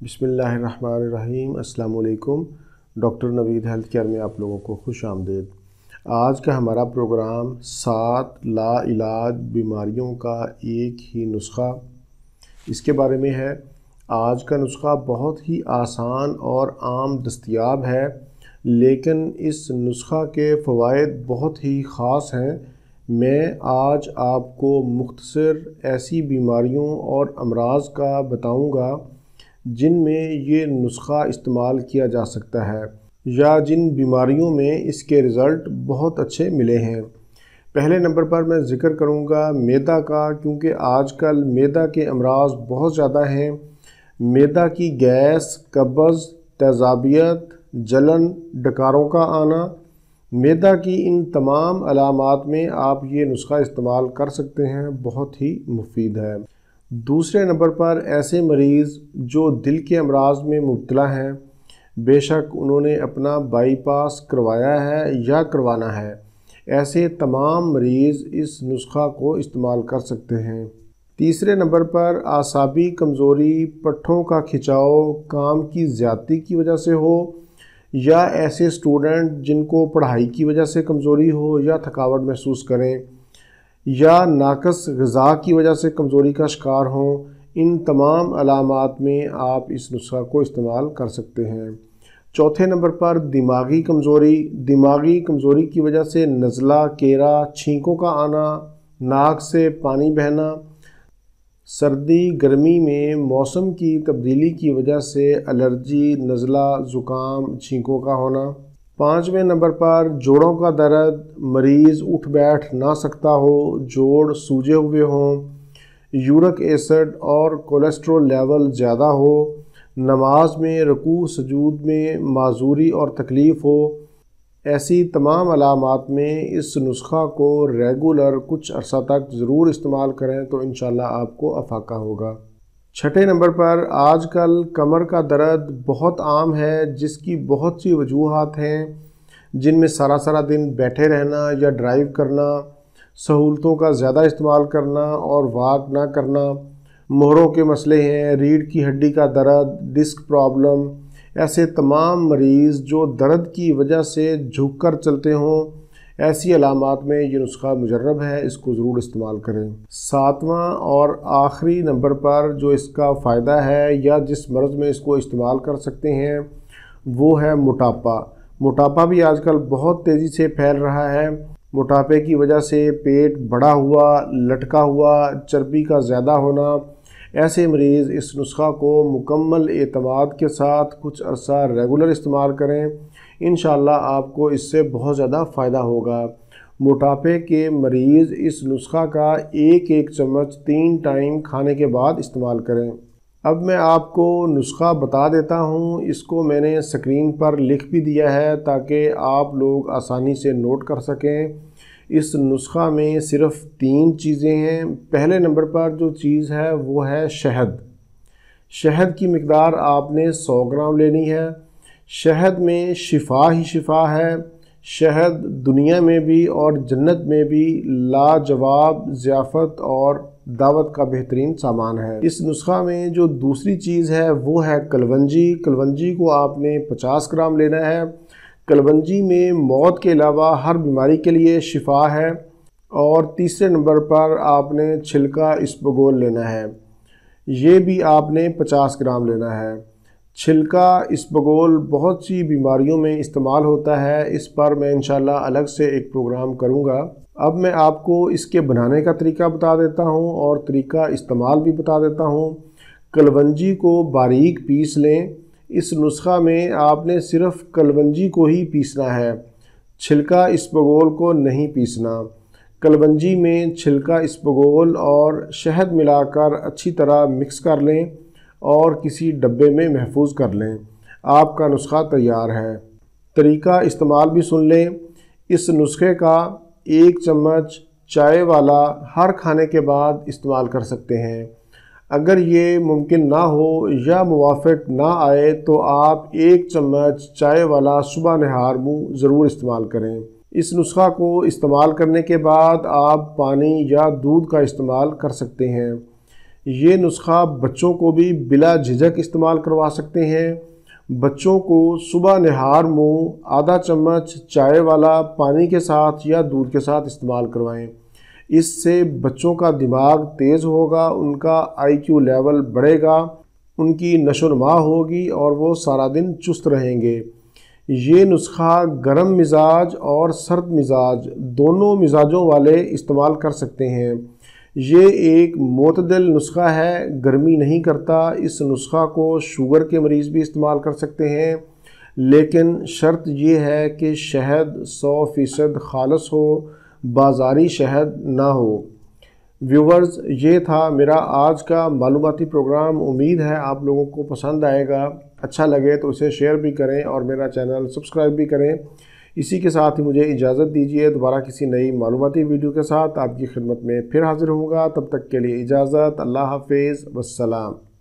بسم اللہ الرحمن الرحیم۔ السلام علیکم۔ ڈاکٹر نوید ہیلتھ کیئر میں آپ لوگوں کو خوش آمدید۔ آج کا ہمارا پروگرام 7 لا علاج بیماریوں کا ایک ہی نسخہ، اس کے بارے میں ہے۔ آج کا نسخہ بہت ہی آسان اور عام دستیاب ہے، لیکن اس نسخہ کے فوائد بہت ہی خاص ہیں۔ میں آج آپ کو مختصر ایسی بیماریوں اور امراض کا بتاؤں گا جن میں یہ نسخہ استعمال کیا جا سکتا ہے یا جن بیماریوں میں اس کے رزلٹ بہت اچھے ملے ہیں۔ پہلے نمبر پر میں ذکر کروں گا معدہ کا، کیونکہ آج کل معدہ کے امراض بہت زیادہ ہیں۔ معدہ کی گیس، قبض، تیزابیت، جلن، ڈکاروں کا آنا، معدہ کی ان تمام علامات میں آپ یہ نسخہ استعمال کر سکتے ہیں، بہت ہی مفید ہے۔ دوسرے نمبر پر ایسے مریض جو دل کے امراض میں مبتلا ہیں، بے شک انہوں نے اپنا بائی پاس کروایا ہے یا کروانا ہے، ایسے تمام مریض اس نسخہ کو استعمال کر سکتے ہیں۔ تیسرے نمبر پر اعصابی کمزوری، پٹھوں کا کھچاؤ کام کی زیادتی کی وجہ سے ہو، یا ایسے اسٹوڈنٹ جن کو پڑھائی کی وجہ سے کمزوری ہو یا تھکاوٹ محسوس کریں، یا ناقص غذا کی وجہ سے کمزوری کا شکار ہوں، ان تمام علامات میں آپ اس نسخہ کو استعمال کر سکتے ہیں۔ چوتھے نمبر پر دماغی کمزوری، دماغی کمزوری کی وجہ سے نزلہ، کیرا، چھینکوں کا آنا، ناک سے پانی بہنا، سردی گرمی میں موسم کی تبدیلی کی وجہ سے الرجی، نزلہ، زکام، چھینکوں کا ہونا۔ پانچویں نمبر پر جوڑوں کا درد، مریض اٹھ بیٹھ نہ سکتا ہو، جوڑ سوجے ہوئے ہوں، یورک ایسڈ اور کولیسٹرول لیول زیادہ ہو، نماز میں رکوع سجود میں معذوری اور تکلیف ہو، ایسی تمام علامات میں اس نسخہ کو ریگولر کچھ عرصہ تک ضرور استعمال کریں تو انشاءاللہ آپ کو افاقہ ہوگا۔ چھٹے نمبر پر آج کل کمر کا درد بہت عام ہے، جس کی بہت سی وجوہات ہیں، جن میں سارا دن بیٹھے رہنا یا ڈرائیو کرنا، سہولتوں کا زیادہ استعمال کرنا اور واک نہ کرنا، مہروں کے مسئلے ہیں، ریڑھ کی ہڈی کا درد، ڈسک پرابلم، ایسے تمام مریض جو درد کی وجہ سے جھک کر چلتے ہوں، ایسی علامات میں یہ نسخہ مجرب ہے، اس کو ضرور استعمال کریں۔ ساتواں اور آخری نمبر پر جو اس کا فائدہ ہے یا جس مرض میں اس کو استعمال کر سکتے ہیں وہ ہے موٹاپا۔ موٹاپا بھی آج کل بہت تیزی سے پھیل رہا ہے۔ موٹاپے کی وجہ سے پیٹ بڑا ہوا، لٹکا ہوا، چربی کا زیادہ ہونا، ایسے مریض اس نسخہ کو مکمل اعتماد کے ساتھ کچھ عرصہ ریگولر استعمال کریں، انشاءاللہ آپ کو اس سے بہت زیادہ فائدہ ہوگا۔ موٹاپے کے مریض اس نسخہ کا ایک چمچ 3 ٹائم کھانے کے بعد استعمال کریں۔ اب میں آپ کو نسخہ بتا دیتا ہوں، اس کو میں نے اسکرین پر لکھ بھی دیا ہے تاکہ آپ لوگ آسانی سے نوٹ کر سکیں۔ اس نسخہ میں صرف 3 چیزیں ہیں۔ پہلے نمبر پر جو چیز ہے وہ ہے شہد۔ شہد کی مقدار آپ نے 100 گرام لینی ہے۔ شہد میں شفا ہی شفا ہے۔ شہد دنیا میں بھی اور جنت میں بھی لاجواب ضیافت اور دعوت کا بہترین سامان ہے۔ اس نسخہ میں جو دوسری چیز ہے وہ ہے کلونجی۔ کلونجی کو آپ نے 50 گرام لینا ہے۔ کلونجی میں موت کے علاوہ ہر بیماری کے لیے شفا ہے۔ اور تیسرے نمبر پر آپ نے چھلکا اسپغول لینا ہے، یہ بھی آپ نے 50 گرام لینا ہے۔ چھلکا اسپغول بہت سی بیماریوں میں استعمال ہوتا ہے، اس پر میں انشاءاللہ الگ سے ایک پروگرام کروں گا۔ اب میں آپ کو اس کے بنانے کا طریقہ بتا دیتا ہوں اور طریقہ استعمال بھی بتا دیتا ہوں۔ کلونجی کو باریک پیس لیں۔ اس نسخہ میں آپ نے صرف کلونجی کو ہی پیسنا ہے، چھلکا اسپغول کو نہیں پیسنا۔ کلونجی میں چھلکا اسپغول اور شہد ملا کر اچھی طرح مکس کر لیں اور کسی ڈبے میں محفوظ کر لیں۔ آپ کا نسخہ تیار ہے۔ طریقہ استعمال بھی سن لیں۔ اس نسخے کا 1 چمچ چائے والا ہر کھانے کے بعد استعمال کر سکتے ہیں۔ اگر یہ ممکن نہ ہو یا موافق نہ آئے تو آپ 1 چمچ چائے والا صبح نہار منہ ضرور استعمال کریں۔ اس نسخہ کو استعمال کرنے کے بعد آپ پانی یا دودھ کا استعمال کر سکتے ہیں۔ یہ نسخہ بچوں کو بھی بلا جھجک استعمال کروا سکتے ہیں۔ بچوں کو صبح نہار منہ آدھا چمچ چائے والا پانی کے ساتھ یا دودھ کے ساتھ استعمال کروائیں۔ اس سے بچوں کا دماغ تیز ہوگا، ان کا IQ لیول بڑھے گا، ان کی نشو و نما ہوگی اور وہ سارا دن چست رہیں گے۔ یہ نسخہ گرم مزاج اور سرد مزاج دونوں مزاجوں والے استعمال کر سکتے ہیں۔ یہ ایک معتدل نسخہ ہے، گرمی نہیں کرتا۔ اس نسخہ کو شوگر کے مریض بھی استعمال کر سکتے ہیں، لیکن شرط یہ ہے کہ شہد 100% خالص ہو، بازاری شہد نہ ہو۔ ویورز، یہ تھا میرا آج کا معلوماتی پروگرام۔ امید ہے آپ لوگوں کو پسند آئے گا۔ اچھا لگے تو اسے شیئر بھی کریں اور میرا چینل سبسکرائب بھی کریں۔ اسی کے ساتھ ہی مجھے اجازت دیجیے، دوبارہ کسی نئی معلوماتی ویڈیو کے ساتھ آپ کی خدمت میں پھر حاضر ہوں گا۔ تب تک کے لیے اجازت، اللہ حافظ، والسلام۔